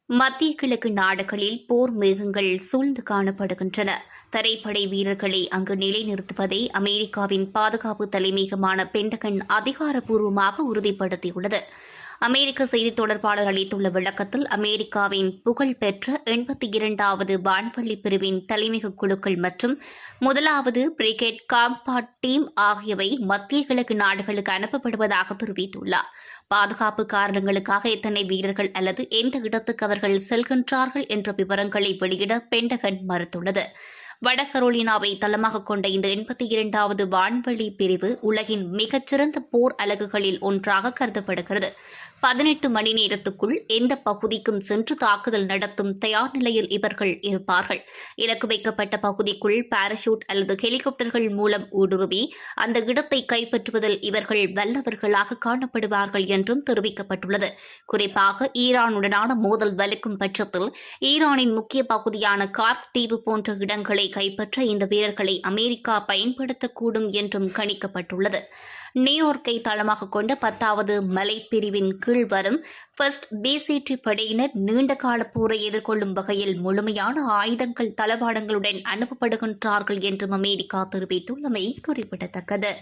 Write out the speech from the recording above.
மத்திய கிழக்கு நாடுகளில் போர் மேகங்கள் சூழ்ந்து காணப்படுகின்றன. தரைப்படை வீரர்களை அங்கு நிலைநிறுத்துவதை அமெரிக்காவின் பாதுகாப்பு தலைமையகமான பென்டகன் அதிகாரப்பூர்வமாக உறுதிப்படுத்தியுள்ளது. அமெரிக்க செய்தித் தொடர்பாளர் அளித்துள்ள விளக்கத்தில், அமெரிக்காவின் புகழ்பெற்ற 82வது வான்வழி பிரிவின் தலைமையக குழுக்கள் மற்றும் 1வது பிரிகேட் காம்பாட் டீம் ஆகியவை மத்திய கிழக்கு நாடுகளுக்கு அனுப்பப்படுவதாக தெரிவித்துள்ளார். பாதுகாப்பு காரணங்களுக்காக எத்தனை வீரர்கள் அல்லது எந்த இடத்துக்கு அவர்கள் செல்கின்றார்கள் என்ற விவரங்களை வெளியிட பென்டகன் மறுத்துள்ளது. வடகரோலினாவை தளமாக கொண்ட இந்த 82வது வான்வழி பிரிவு உலகின் மிகச்சிறந்த போர் அலகுகளில் ஒன்றாக கருதப்படுகிறது. 18 மணி நேரத்துக்குள் எந்த பகுதிக்கும் சென்று தாக்குதல் நடத்தும் தயார் நிலையில் இவர்கள் இருப்பார்கள். இலக்கு வைக்கப்பட்ட பகுதிக்குள் பாராசூட் அல்லது ஹெலிகாப்டர்கள் மூலம் ஊடுருவி அந்த இடத்தை கைப்பற்றுவதில் இவர்கள் வல்லவர்களாக காணப்படுவார்கள் என்றும் தெரிவிக்கப்பட்டுள்ளது. குறிப்பாக ஈரானுடனான மோதல் வலுக்கும் பட்சத்தில் ஈரானின் முக்கிய பகுதியான கார்க் தீவு போன்ற இடங்களை கைப்பற்ற இந்த வீரர்களை அமெரிக்கா பயன்படுத்தக்கூடும் என்றும் கணிக்கப்பட்டுள்ளது. நியூயார்க்கை தளமாக கொண்ட 10வது மலைப்பிரிவின் கீழ் வரும் ஃபர்ஸ்ட் பிசிடி படையினர் நீண்டகால போரை எதிர்கொள்ளும் வகையில் முழுமையான ஆயுதங்கள் தளவாடங்களுடன் அனுப்பப்படுகின்றார்கள் என்றும் அமெரிக்கா தெரிவித்துள்ளமை குறிப்பிடத்தக்கது.